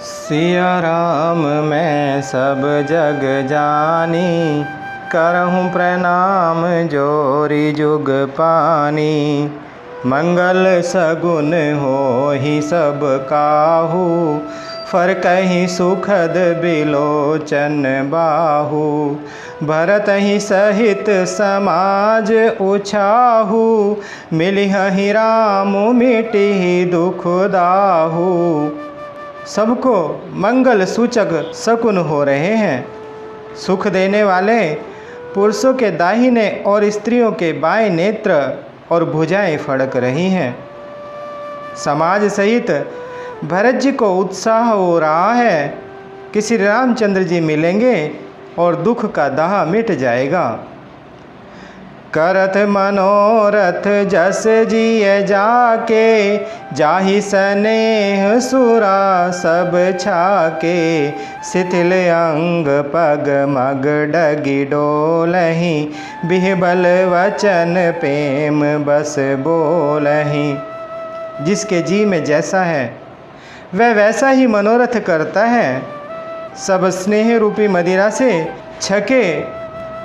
सिया राम मैं सब जग जानी, करहूँ प्रणाम जोरी जुग पानी। मंगल सगुन होहि सब काहू, फर कहीं सुखद बिलोचन बाहू। भरतहि सहित समाज उछाहू, मिलिहि राम मिटिहि दुख दाहू। सबको मंगल सूचक शकुन हो रहे हैं। सुख देने वाले पुरुषों के दाहिने और स्त्रियों के बाएं नेत्र और भुजाएं फड़क रही हैं। समाज सहित भरत जी को उत्साह हो रहा है कि श्री रामचंद्र जी मिलेंगे और दुख का दाह मिट जाएगा। करत मनोरथ जस जिय जाके, जाहि स्नेह सुरा सब छाके। शिथिल अंग पग मग डगी डोलहि, बिहबल वचन प्रेम बस बोलहि। जिसके जी में जैसा है वह वैसा ही मनोरथ करता है। सब स्नेह रूपी मदिरा से छके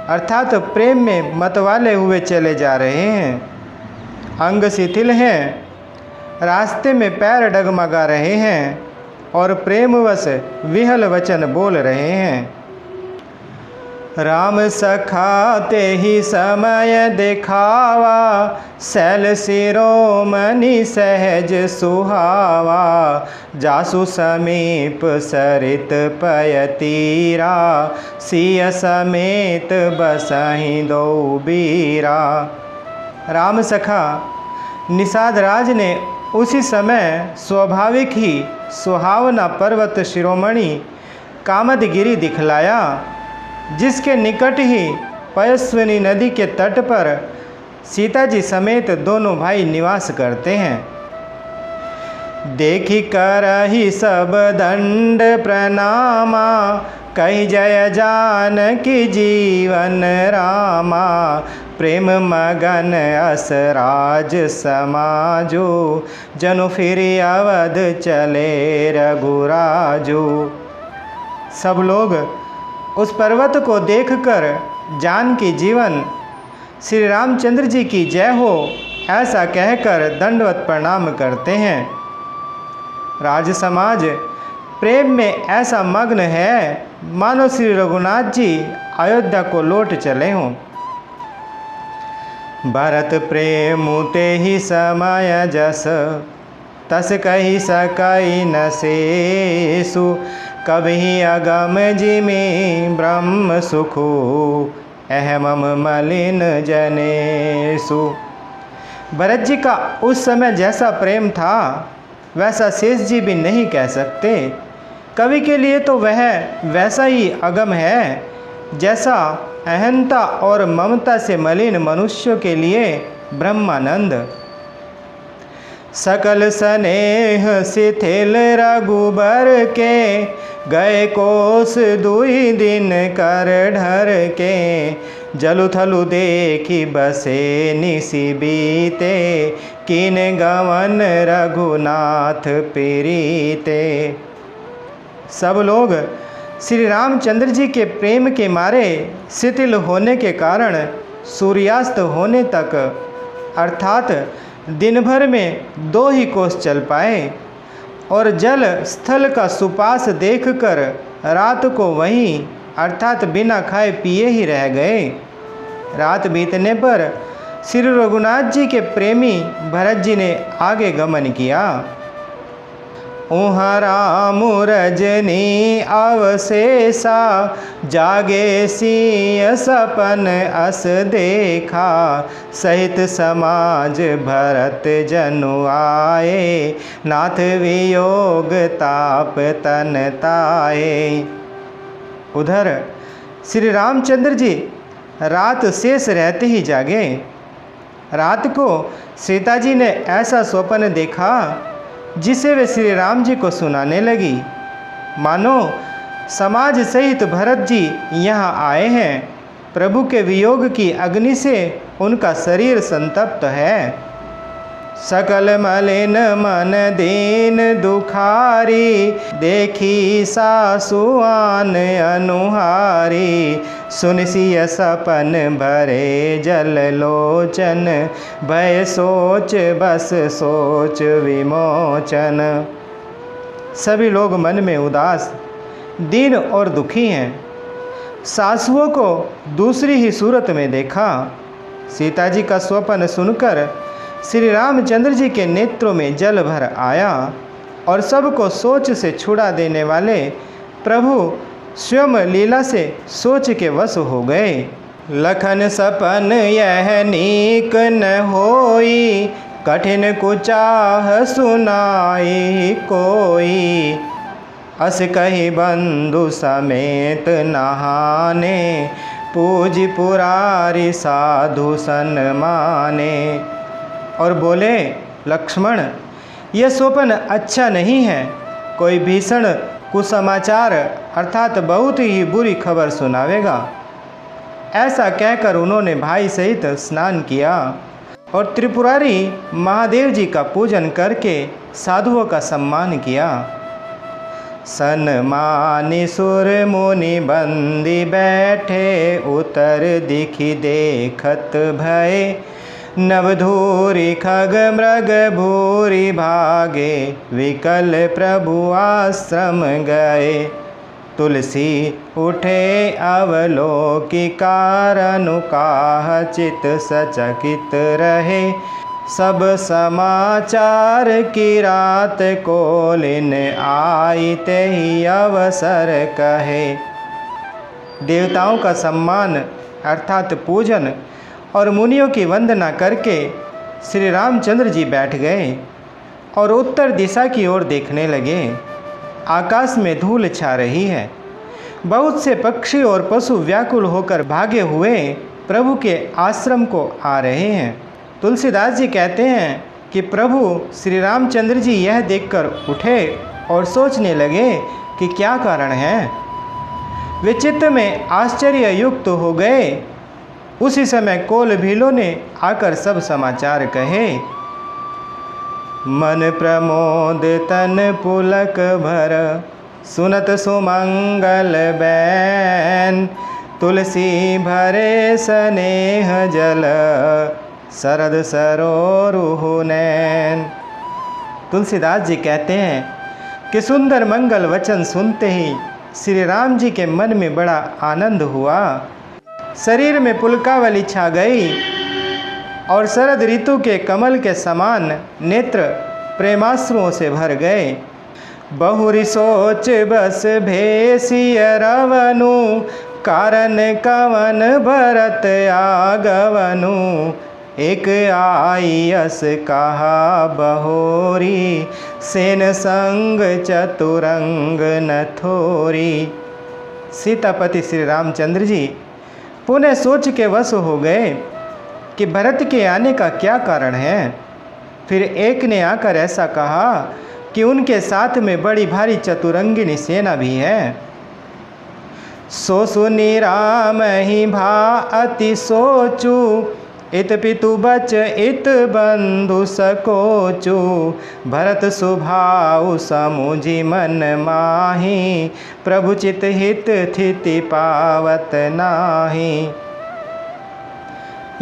अर्थात प्रेम में मतवाले हुए चले जा रहे हैं। अंग शिथिल हैं, रास्ते में पैर डगमगा रहे हैं और प्रेमवश विहल वचन बोल रहे हैं। राम सखा ते ही समय दिखावा, शैल शिरोमणि सहज सुहावा। जासु समीप सरित पय तीरा, सिय समेत बसहि दो बीरा। राम सखा निषाद राज ने उसी समय स्वाभाविक ही सुहावना पर्वत शिरोमणि कामदगिरि दिखलाया, जिसके निकट ही पयस्विनी नदी के तट पर सीता जी समेत दोनों भाई निवास करते हैं। देखी करहि सब दंड प्रणामा, कहि जय जानकी जीवन रामा। प्रेम मगन अस राज समाजो, जनु फिर अवध चले रघुराजो। सब लोग उस पर्वत को देखकर जानकी जीवन श्री रामचंद्र जी की जय हो ऐसा कहकर दंडवत प्रणाम करते हैं। राज समाज प्रेम में ऐसा मग्न है मानो श्री रघुनाथ जी अयोध्या को लौट चले हों। भरत प्रेम ते ही समय जस, तस कही सकई न शेषु। कभी अगम जिमि ब्रह्म सुखु, अहमम मलिन जनेषु। भरत जी का उस समय जैसा प्रेम था वैसा शेष जी भी नहीं कह सकते। कवि के लिए तो वह वैसा ही अगम है जैसा अहंता और ममता से मलिन मनुष्यों के लिए ब्रह्मानंद। सकल स्नेह शिथिल रघुबर के, गए कोस दुई दिन कर ढर के। जलु थलु देखी बसे निसि बीते, किन गवन रघुनाथ प्रीते। सब लोग श्री रामचंद्र जी के प्रेम के मारे शिथिल होने के कारण सूर्यास्त होने तक अर्थात दिन भर में 2 ही कोस चल पाए और जल स्थल का सुपास देखकर रात को वहीं अर्थात बिना खाए पिए ही रह गए। रात बीतने पर श्री रघुनाथ जी के प्रेमी भरत जी ने आगे गमन किया। उहाँ राम रजनी अवशेषा, जागे सिय सपन अस देखा। सहित समाज भरत जनु आए, नाथ वियोग ताप तन ताए। उधर श्री रामचंद्र जी रात शेष रहते ही जागे। रात को सीता जी ने ऐसा स्वप्न देखा जिसे वे श्री राम जी को सुनाने लगी। मानो समाज सहित भरत जी यहाँ आए हैं। प्रभु के वियोग की अग्नि से उनका शरीर संतप्त है। सकल मलिन मन दीन दुखारी, देखी सासुआन अनुहारी। सुनसिय सपन भरे जल लोचन, भय सोच बस सोच विमोचन। सभी लोग मन में उदास, दीन और दुखी हैं। सासुओं को दूसरी ही सूरत में देखा। सीता जी का स्वप्न सुनकर श्री रामचंद्र जी के नेत्रों में जल भर आया और सबको सोच से छुड़ा देने वाले प्रभु स्वयं लीला से सोच के वश हो गए। लखन सपन यह नीक न होई, कठिन कुचाह सुनाई कोई। अस कही बंधु समेत नहाने, पूज पुरारी साधु सन्माने। और बोले, लक्ष्मण यह स्वप्न अच्छा नहीं है, कोई भीषण कुसमाचार अर्थात बहुत ही बुरी खबर सुनावेगा। ऐसा कहकर उन्होंने भाई सहित स्नान किया और त्रिपुरारी महादेव जी का पूजन करके साधुओं का सम्मान किया। सन्मानी सुर मुनि बंदी बैठे, उतर दिखी देखत भय। नवधूरी खग मृग भूरी भागे, विकल प्रभु आश्रम गए। तुलसी उठे अवलोकी कारनु, काह चित सचकित रहे। सब समाचार की रात को लिन आई, ते ही अवसर कहे। देवताओं का सम्मान अर्थात पूजन और मुनियों की वंदना करके श्री रामचंद्र जी बैठ गए और उत्तर दिशा की ओर देखने लगे। आकाश में धूल छा रही है। बहुत से पक्षी और पशु व्याकुल होकर भागे हुए प्रभु के आश्रम को आ रहे हैं। तुलसीदास जी कहते हैं कि प्रभु श्री रामचंद्र जी यह देखकर उठे और सोचने लगे कि क्या कारण है। वे चित्त में आश्चर्य युक्त हो गए। उसी समय कोल भीलों ने आकर सब समाचार कहे। मन प्रमोद तन पुलक भर, सुनत सुमंगल बैन। तुलसी भरे स्नेह जल, शरद सरोरुह नैन। तुलसीदास जी कहते हैं कि सुंदर मंगल वचन सुनते ही श्री राम जी के मन में बड़ा आनंद हुआ। शरीर में पुलकावली छा गई और शरद ऋतु के कमल के समान नेत्र प्रेमाश्रुओं से भर गए। बहुरी सोच बस भेसिय रवनु, कारण कवन भरत आगवनु। एक आयस कहा बहोरी, सेन संग चतुरंग न थोरी। सीतापति श्री रामचंद्र जी पुनः सोच के वश हो गए कि भरत के आने का क्या कारण है। फिर एक ने आकर ऐसा कहा कि उनके साथ में बड़ी भारी चतुरंगिनी सेना भी है। सो सुनी राम ही भा अति सोचू, इत पितु बच इत बंधु सकोचू। भरत सुभाउ समुझी मन माही, प्रभु चित हित थिति पावत नाही।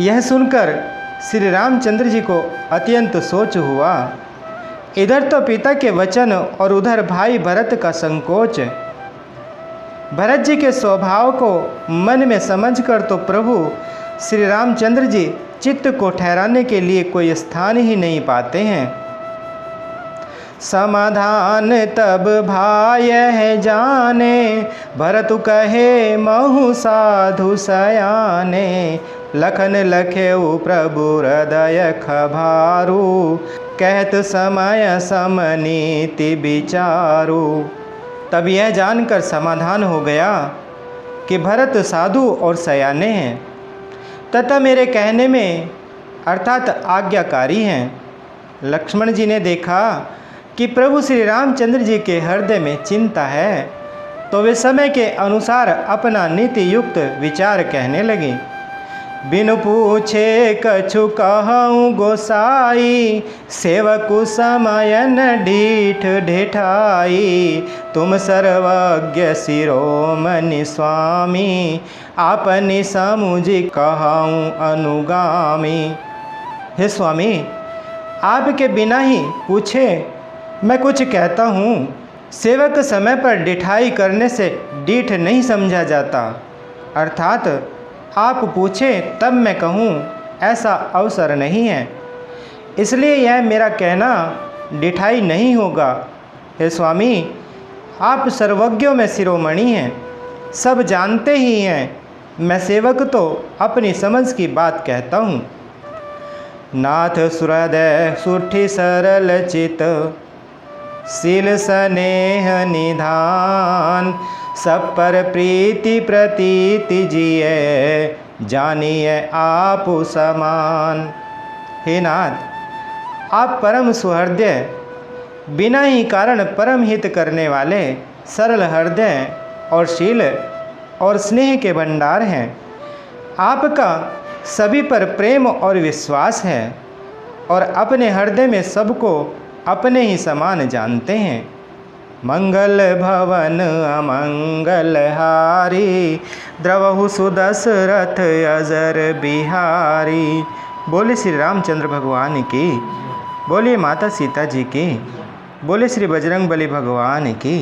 यह सुनकर श्री रामचंद्र जी को अत्यंत सोच हुआ। इधर तो पिता के वचन और उधर भाई भरत का संकोच। भरत जी के स्वभाव को मन में समझकर तो प्रभु श्री रामचंद्र जी चित्त को ठहराने के लिए कोई स्थान ही नहीं पाते हैं। समाधान तब भाय है जाने, भरत कहे महु साधु सयाने। लखन लखेउ प्रभु हृदय खभारू, कहत समय समनीति विचारू। तब यह जानकर समाधान हो गया कि भरत साधु और सयाने हैं तथा मेरे कहने में अर्थात आज्ञाकारी हैं। लक्ष्मण जी ने देखा कि प्रभु श्री रामचंद्र जी के हृदय में चिंता है, तो वे समय के अनुसार अपना नीति युक्त विचार कहने लगे। बिनु पूछे कछु कहूँ गोसाई, सेवकु समयन ढीठ ढिठाई। तुम सर्वज्ञ शिरोमणि स्वामी, आपनि समुझि कहूँ अनुगामी। हे स्वामी, आपके बिना ही पूछे मैं कुछ कहता हूँ। सेवक समय पर डिठाई करने से डीठ नहीं समझा जाता, अर्थात आप पूछें तब मैं कहूँ, ऐसा अवसर नहीं है। इसलिए यह मेरा कहना डिठाई नहीं होगा। हे स्वामी, आप सर्वज्ञों में शिरोमणि हैं, सब जानते ही हैं। मैं सेवक तो अपनी समझ की बात कहता हूँ। नाथ सुहृदय सुठी सरल चित, शील स्नेह निधान। सब पर प्रीति प्रतीति जिए, जानिए आप समान। हे नाथ, आप परम सुहृदय, बिना ही कारण परम हित करने वाले, सरल हृदय और शील और स्नेह के भंडार हैं। आपका सभी पर प्रेम और विश्वास है और अपने हृदय में सबको अपने ही समान जानते हैं। मंगल भवन अमंगल हारी, द्रवहु सुदशरथ अजर बिहारी। बोले श्री रामचंद्र भगवान की, बोलिए माता सीता जी की, बोले श्री बजरंग बली भगवान की।